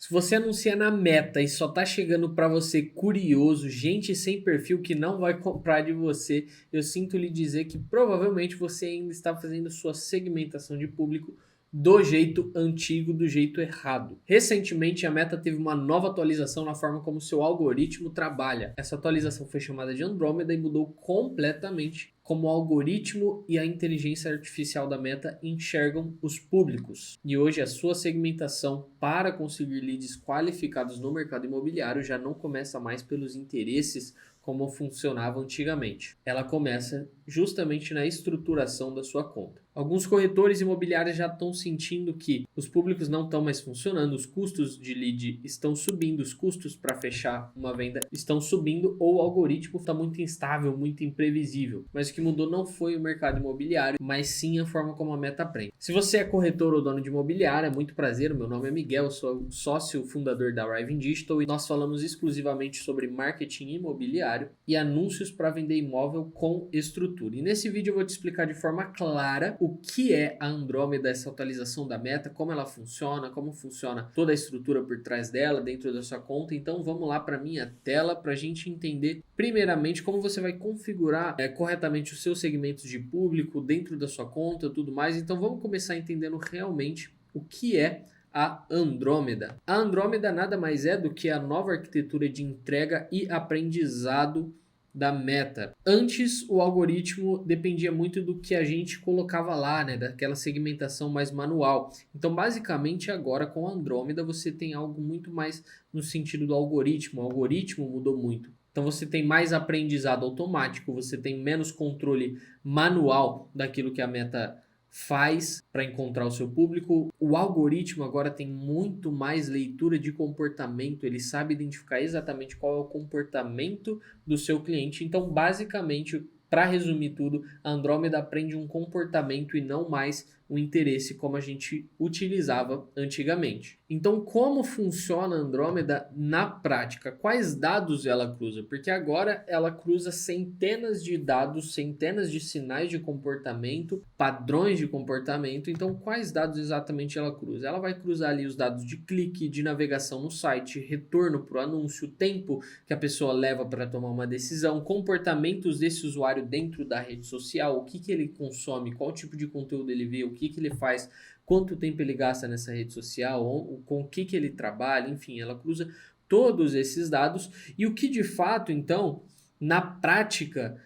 Se você anuncia na Meta e só tá chegando para você curioso, gente sem perfil que não vai comprar de você, eu sinto lhe dizer que provavelmente você ainda está fazendo sua segmentação de público do jeito antigo, do jeito errado. Recentemente, a Meta teve uma nova atualização na forma como seu algoritmo trabalha. Essa atualização foi chamada de Andrômeda e mudou completamente como o algoritmo e a inteligência artificial da Meta enxergam os públicos. E hoje a sua segmentação para conseguir leads qualificados no mercado imobiliário já não começa mais pelos interesses como funcionava antigamente. Ela começa justamente na estruturação da sua conta. Alguns corretores imobiliários já estão sentindo que os públicos não estão mais funcionando, os custos de lead estão subindo, os custos para fechar uma venda estão subindo ou o algoritmo está muito instável, muito imprevisível. Mas o que mudou não foi o mercado imobiliário, mas sim a forma como a Meta aprende. Se você é corretor ou dono de imobiliária, muito prazer, meu nome é Miguel, sou sócio fundador da Arriving Digital e nós falamos exclusivamente sobre marketing imobiliário e anúncios para vender imóvel com estrutura. E nesse vídeo eu vou te explicar de forma clara o que é a Andrômeda, essa atualização da Meta, como ela funciona, como funciona toda a estrutura por trás dela, dentro da sua conta. Então vamos lá para a minha tela para a gente entender primeiramente como você vai configurar corretamente os seus segmentos de público dentro da sua conta e tudo mais. Então vamos começar entendendo realmente o que é a Andrômeda. A Andrômeda nada mais é do que a nova arquitetura de entrega e aprendizado da Meta. Antes, o algoritmo dependia muito do que a gente colocava lá, né, daquela segmentação mais manual. Então, basicamente, agora com a Andrômeda, você tem algo muito mais no sentido do algoritmo. O algoritmo mudou muito. Então, você tem mais aprendizado automático, você tem menos controle manual daquilo que a Meta faz para encontrar o seu público. O algoritmo agora tem muito mais leitura de comportamento, ele sabe identificar exatamente qual é o comportamento do seu cliente. Então, basicamente, para resumir tudo, a Andrômeda aprende um comportamento e não mais o interesse como a gente utilizava antigamente. Então, como funciona a Andrômeda na prática? Quais dados ela cruza? Porque agora ela cruza centenas de dados, centenas de sinais de comportamento, padrões de comportamento. Então, quais dados exatamente ela cruza? Ela vai cruzar ali os dados de clique, de navegação no site, retorno para o anúncio, tempo que a pessoa leva para tomar uma decisão, comportamentos desse usuário dentro da rede social, o que ele consome, qual tipo de conteúdo ele vê, o que ele faz, quanto tempo ele gasta nessa rede social, com o que ele trabalha, enfim, ela cruza todos esses dados e o que de fato, então, na prática,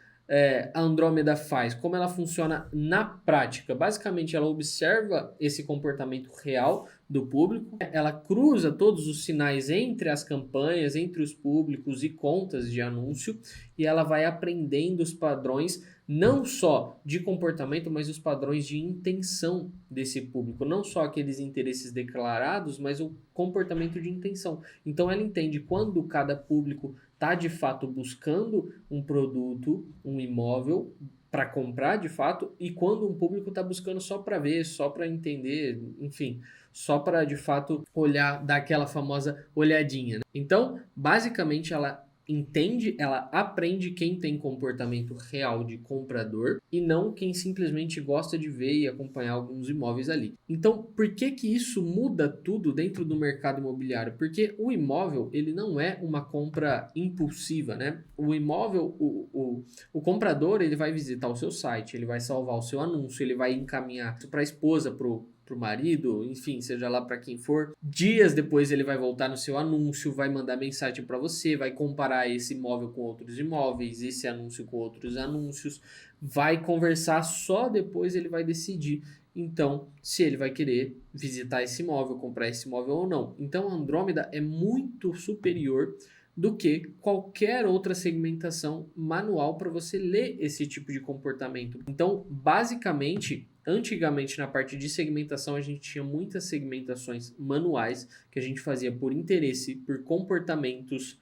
a Andrômeda faz, como ela funciona na prática. Basicamente, ela observa esse comportamento real do público, ela cruza todos os sinais entre as campanhas, entre os públicos e contas de anúncio e ela vai aprendendo os padrões não só de comportamento, mas os padrões de intenção desse público, não só aqueles interesses declarados, mas o comportamento de intenção. Então ela entende quando cada público está de fato buscando um produto, um imóvel para comprar de fato, e quando um público está buscando só para ver, só para entender, enfim, só para de fato olhar, dar aquela famosa olhadinha, né? Então, basicamente, ela entende, ela aprende quem tem comportamento real de comprador e não quem simplesmente gosta de ver e acompanhar alguns imóveis ali. Então, por que que isso muda tudo dentro do mercado imobiliário? Porque o imóvel, ele não é uma compra impulsiva, né? O imóvel, o comprador, ele vai visitar o seu site, ele vai salvar o seu anúncio, ele vai encaminhar para a esposa, para o marido, enfim, seja lá para quem for. Dias depois ele vai voltar no seu anúncio, vai mandar mensagem para você, vai comparar esse imóvel com outros imóveis, esse anúncio com outros anúncios, vai conversar, só depois ele vai decidir, então, se ele vai querer visitar esse imóvel, comprar esse imóvel ou não. Então, a Andrômeda é muito superior do que qualquer outra segmentação manual para você ler esse tipo de comportamento. Então, basicamente, antigamente na parte de segmentação a gente tinha muitas segmentações manuais que a gente fazia por interesse, por comportamentos,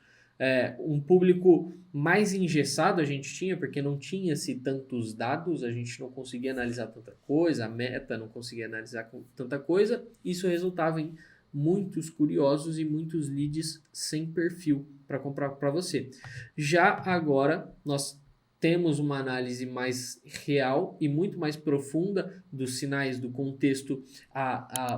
um público mais engessado a gente tinha, porque não tinha-se tantos dados, a gente não conseguia analisar tanta coisa, a Meta não conseguia analisar tanta coisa, isso resultava em muitos curiosos e muitos leads sem perfil para comprar para você. Já agora, nós temos uma análise mais real e muito mais profunda dos sinais, do contexto.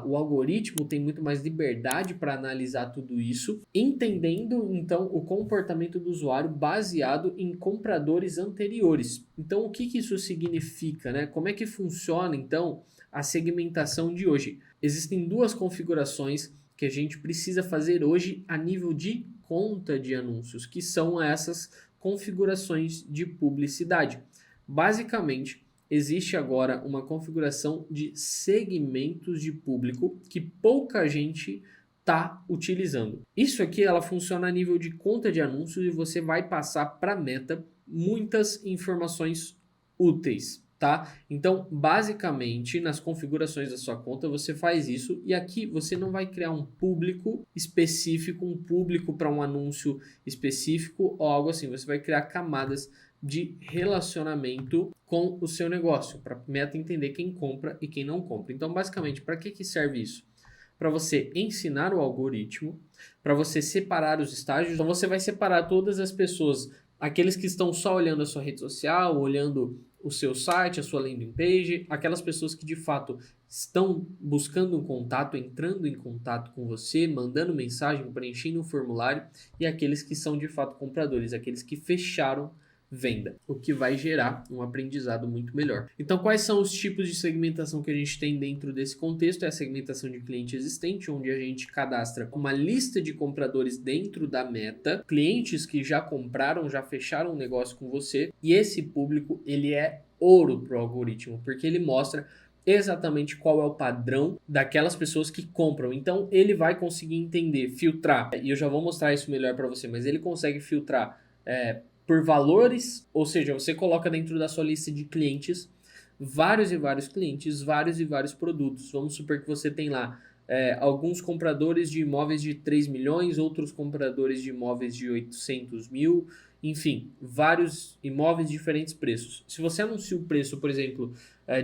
O algoritmo tem muito mais liberdade para analisar tudo isso, entendendo então o comportamento do usuário baseado em compradores anteriores. Então, o que isso significa, né? Como é que funciona então a segmentação de hoje? Existem duas configurações que a gente precisa fazer hoje a nível de conta de anúncios, que são essas configurações de publicidade. Basicamente, existe agora uma configuração de segmentos de público que pouca gente está utilizando. Isso aqui ela funciona a nível de conta de anúncios e você vai passar para a Meta muitas informações úteis, tá? Então, basicamente, nas configurações da sua conta, você faz isso e aqui você não vai criar um público específico, um público para um anúncio específico ou algo assim. Você vai criar camadas de relacionamento com o seu negócio, para a Meta entender quem compra e quem não compra. Então, basicamente, para que serve isso? Para você ensinar o algoritmo, para você separar os estágios. Então, você vai separar todas as pessoas, aqueles que estão só olhando a sua rede social, olhando o seu site, a sua landing page, aquelas pessoas que de fato estão buscando um contato, entrando em contato com você, mandando mensagem, preenchendo um formulário, e aqueles que são de fato compradores, aqueles que fecharam venda, o que vai gerar um aprendizado muito melhor. Então, quais são os tipos de segmentação que a gente tem dentro desse contexto? É a segmentação de cliente existente, onde a gente cadastra uma lista de compradores dentro da Meta, clientes que já compraram, já fecharam um negócio com você, e esse público, ele é ouro para o algoritmo, porque ele mostra exatamente qual é o padrão daquelas pessoas que compram. Então, ele vai conseguir entender, filtrar, e eu já vou mostrar isso melhor para você, mas ele consegue filtrar por valores, ou seja, você coloca dentro da sua lista de clientes vários e vários clientes, vários e vários produtos. Vamos supor que você tem lá alguns compradores de imóveis de 3 milhões, outros compradores de imóveis de 800 mil, enfim, vários imóveis de diferentes preços. Se você anuncia o preço, por exemplo,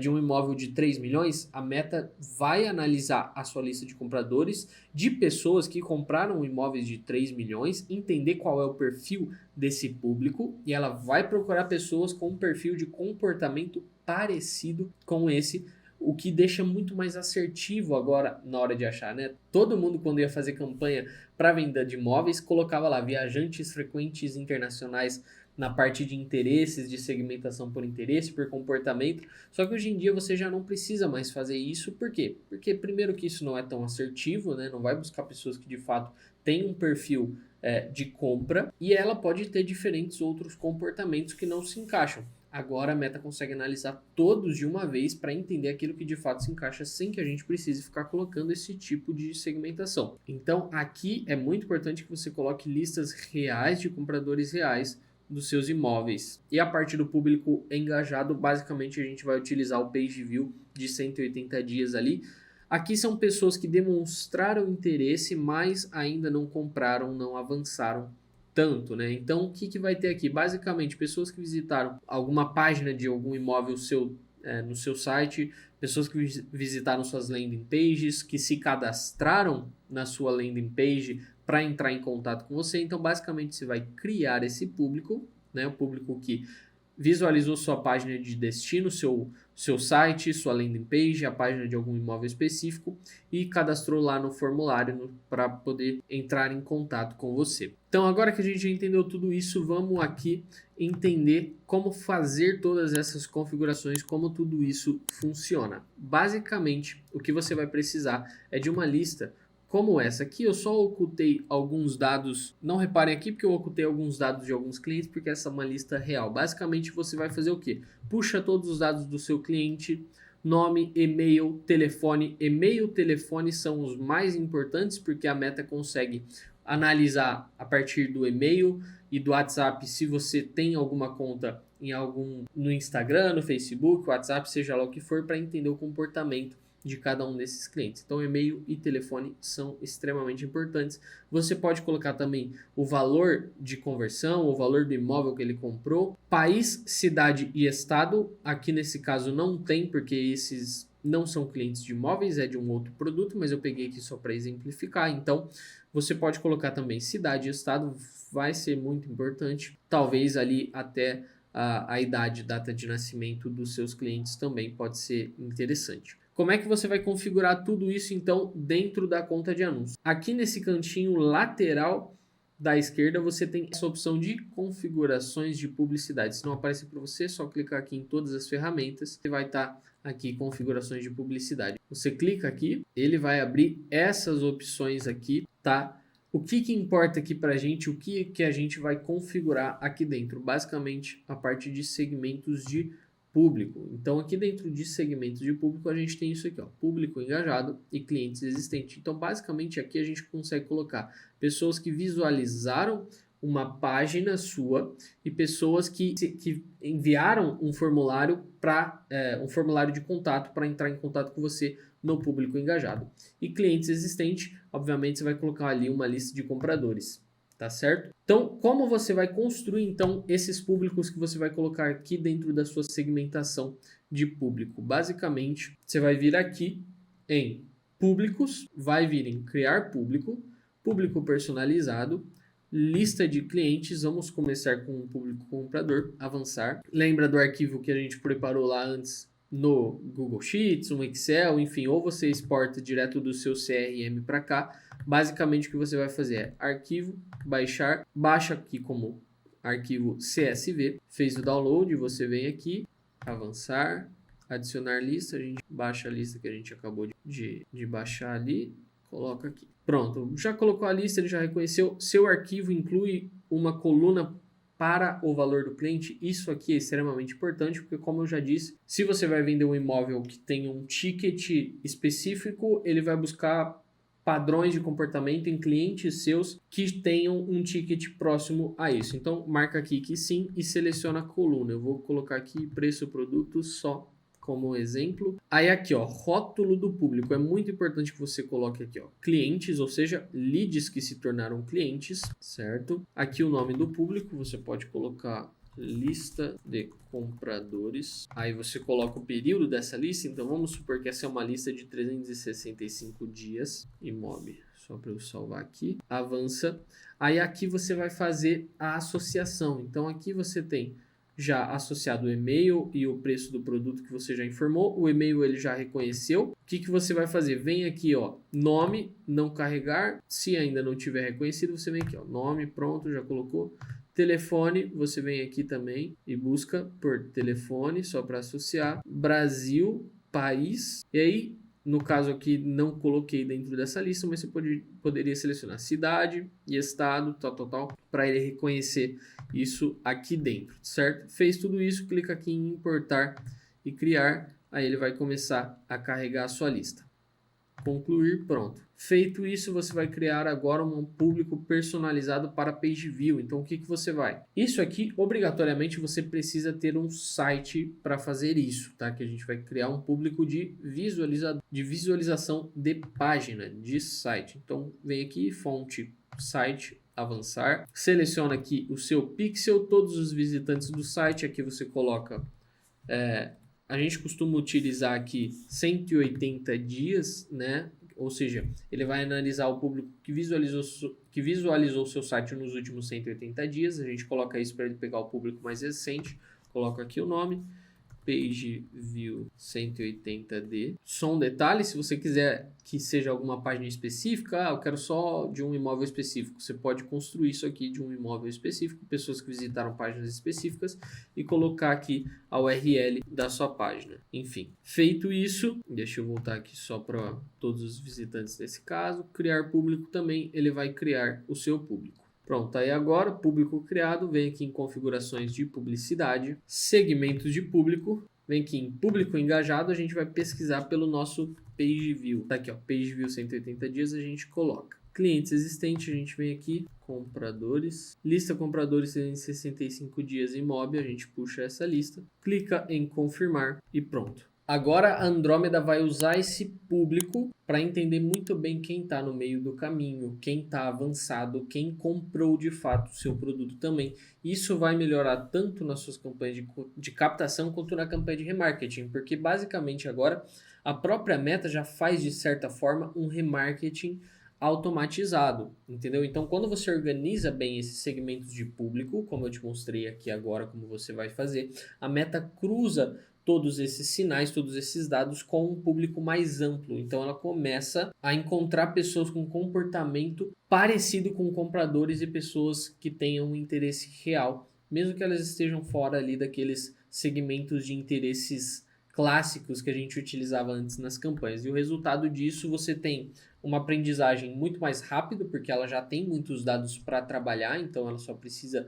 de um imóvel de 3 milhões, a Meta vai analisar a sua lista de compradores de pessoas que compraram imóveis de 3 milhões, entender qual é o perfil desse público e ela vai procurar pessoas com um perfil de comportamento parecido com esse, o que deixa muito mais assertivo agora na hora de achar, né? Todo mundo, quando ia fazer campanha para venda de imóveis, colocava lá viajantes frequentes internacionais na parte de interesses, de segmentação por interesse, por comportamento. Só que hoje em dia você já não precisa mais fazer isso. Por quê? Porque primeiro que isso não é tão assertivo, né? Não vai buscar pessoas que de fato têm um perfil de compra e ela pode ter diferentes outros comportamentos que não se encaixam. Agora a Meta consegue analisar todos de uma vez para entender aquilo que de fato se encaixa sem que a gente precise ficar colocando esse tipo de segmentação. Então aqui é muito importante que você coloque listas reais de compradores reais dos seus imóveis. E a parte do público engajado, basicamente a gente vai utilizar o page view de 180 dias ali. Aqui são pessoas que demonstraram interesse, mas ainda não compraram, não avançaram tanto, né? Então, o que vai ter aqui? Basicamente, pessoas que visitaram alguma página de algum imóvel no seu site, pessoas que visitaram suas landing pages, que se cadastraram na sua landing page para entrar em contato com você. Então, basicamente, você vai criar esse público, né? O público que visualizou sua página de destino, seu site, sua landing page, a página de algum imóvel específico e cadastrou lá no formulário para poder entrar em contato com você. Então, agora que a gente já entendeu tudo isso, vamos aqui entender como fazer todas essas configurações, como tudo isso funciona. Basicamente, o que você vai precisar é de uma lista como essa aqui. Eu só ocultei alguns dados, não reparem aqui porque eu ocultei alguns dados de alguns clientes, porque essa é uma lista real. Basicamente você vai fazer o quê? Puxa todos os dados do seu cliente, nome, e-mail, telefone. E-mail e telefone são os mais importantes porque a Meta consegue analisar a partir do e-mail e do WhatsApp se você tem alguma conta no Instagram, no Facebook, WhatsApp, seja lá o que for, para entender o comportamento de cada um desses clientes. Então, e-mail e telefone são extremamente importantes. Você pode colocar também o valor de conversão, o valor do imóvel que ele comprou, país, cidade e estado. Aqui nesse caso não tem, porque esses não são clientes de imóveis, é de um outro produto, mas eu peguei aqui só para exemplificar. Então, você pode colocar também cidade e estado, vai ser muito importante. Talvez ali até a idade, data de nascimento dos seus clientes também pode ser interessante. Como é que você vai configurar tudo isso, então, dentro da conta de anúncios? Aqui nesse cantinho lateral da esquerda, você tem essa opção de configurações de publicidade. Se não aparecer para você, é só clicar aqui em todas as ferramentas e vai estar aqui configurações de publicidade. Você clica aqui, ele vai abrir essas opções aqui, tá? O que importa aqui para a gente, o que a gente vai configurar aqui dentro? Basicamente, a parte de segmentos de público. Então, aqui dentro de segmentos de público, a gente tem isso aqui, ó, público engajado e clientes existentes. Então, basicamente, aqui a gente consegue colocar pessoas que visualizaram uma página sua e pessoas que enviaram um formulário um formulário de contato para entrar em contato com você no público engajado. E clientes existentes, obviamente, você vai colocar ali uma lista de compradores, tá certo? Então, como você vai construir então esses públicos que você vai colocar aqui dentro da sua segmentação de público? Basicamente, você vai vir aqui em públicos, vai vir em criar público, público personalizado, lista de clientes, vamos começar com o público comprador, avançar. Lembra do arquivo que a gente preparou lá antes no Google Sheets, no Excel, enfim, ou você exporta direto do seu CRM para cá. Basicamente o que você vai fazer é arquivo, baixar, baixa aqui como arquivo CSV, fez o download, você vem aqui, avançar, adicionar lista, a gente baixa a lista que a gente acabou de baixar ali, coloca aqui. Pronto, já colocou a lista, ele já reconheceu. Seu arquivo inclui uma coluna para o valor do cliente. Isso aqui é extremamente importante, porque como eu já disse, se você vai vender um imóvel que tem um ticket específico, ele vai buscar padrões de comportamento em clientes seus que tenham um ticket próximo a isso. Então, marca aqui que sim e seleciona a coluna. Eu vou colocar aqui preço produto só como exemplo. Aí aqui, ó, rótulo do público. É muito importante que você coloque aqui, ó, clientes, ou seja, leads que se tornaram clientes, certo? Aqui o nome do público, você pode colocar lista de compradores. Aí você coloca o período dessa lista. Então vamos supor que essa é uma lista de 365 dias. Imob, só para eu salvar aqui. Avança. Aí aqui você vai fazer a associação. Então aqui você tem já associado o e-mail e o preço do produto que você já informou. O e-mail ele já reconheceu. O que você vai fazer? Vem aqui, ó, nome, não carregar. Se ainda não tiver reconhecido, você vem aqui, ó, nome, pronto, já colocou. Telefone, você vem aqui também e busca por telefone, só para associar. Brasil, país, e aí, no caso aqui, não coloquei dentro dessa lista, mas você poderia selecionar cidade e estado, tal, para ele reconhecer isso aqui dentro, certo? Fez tudo isso, clica aqui em importar e criar, aí ele vai começar a carregar a sua lista. Concluir, pronto. Feito isso, você vai criar agora um público personalizado para Page View. Então, o que você vai? Isso aqui, obrigatoriamente, você precisa ter um site para fazer isso, tá? Que a gente vai criar um público de visualização de página, de site. Então, vem aqui, fonte, site, avançar. Seleciona aqui o seu pixel, todos os visitantes do site. Aqui você coloca... a gente costuma utilizar aqui 180 dias, né? Ou seja, ele vai analisar o público que visualizou o seu site nos últimos 180 dias. A gente coloca isso para ele pegar o público mais recente. Coloca aqui o nome. Page View 180D. Só um detalhe, se você quiser que seja alguma página específica, eu quero só de um imóvel específico. Você pode construir isso aqui de um imóvel específico, pessoas que visitaram páginas específicas e colocar aqui a URL da sua página. Enfim, feito isso, deixa eu voltar aqui só para todos os visitantes nesse caso. Criar público também, ele vai criar o seu público. Pronto, aí agora, público criado, vem aqui em configurações de publicidade, segmentos de público, vem aqui em público engajado, a gente vai pesquisar pelo nosso Page View. Tá aqui, ó, Page View 180 dias, a gente coloca. Clientes existentes, a gente vem aqui, compradores, lista compradores 365 dias Imob, a gente puxa essa lista, clica em confirmar e pronto. Agora a Andrômeda vai usar esse público para entender muito bem quem está no meio do caminho, quem está avançado, quem comprou de fato o seu produto também. Isso vai melhorar tanto nas suas campanhas de captação quanto na campanha de remarketing, porque basicamente agora a própria Meta já faz de certa forma um remarketing automatizado, entendeu? Então, quando você organiza bem esses segmentos de público, como eu te mostrei aqui agora, como você vai fazer, a Meta cruza todos esses sinais, todos esses dados com um público mais amplo. Então, ela começa a encontrar pessoas com comportamento parecido com compradores e pessoas que tenham um interesse real, mesmo que elas estejam fora ali daqueles segmentos de interesses clássicos que a gente utilizava antes nas campanhas. E o resultado disso, você tem uma aprendizagem muito mais rápida, porque ela já tem muitos dados para trabalhar, então ela só precisa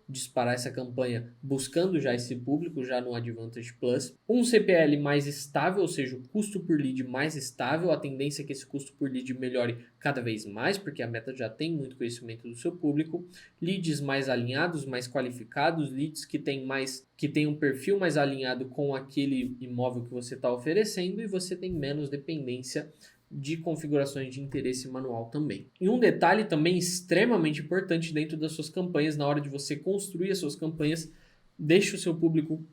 disparar essa campanha buscando já esse público, já no Advantage Plus. Um CPL mais estável, ou seja, o custo por lead mais estável, a tendência é que esse custo por lead melhore cada vez mais, porque a Meta já tem muito conhecimento do seu público. Leads mais alinhados, mais qualificados, leads que tem um perfil mais alinhado com aquele imóvel que você está oferecendo, e você tem menos dependência de configurações de interesse manual também. E um detalhe também extremamente importante dentro das suas campanhas, na hora de você construir as suas campanhas, deixe o seu público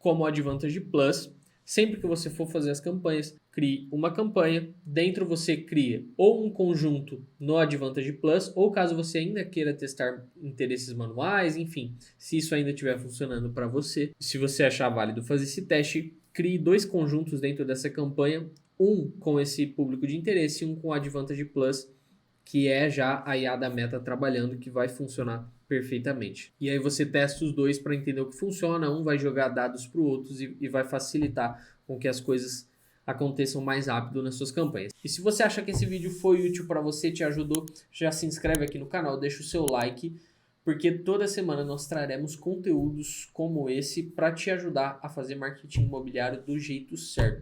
como Advantage Plus. Sempre que você for fazer as campanhas, crie uma campanha, dentro você cria ou um conjunto no Advantage Plus, ou caso você ainda queira testar interesses manuais, enfim, se isso ainda estiver funcionando para você, se você achar válido fazer esse teste, crie 2 conjuntos dentro dessa campanha, um com esse público de interesse e um com o Advantage Plus, que é já a IA da Meta trabalhando, que vai funcionar perfeitamente. E aí você testa os dois para entender o que funciona, um vai jogar dados para o outro e vai facilitar com que as coisas aconteçam mais rápido nas suas campanhas. E se você acha que esse vídeo foi útil para você, te ajudou, já se inscreve aqui no canal, deixa o seu like, porque toda semana nós traremos conteúdos como esse para te ajudar a fazer marketing imobiliário do jeito certo.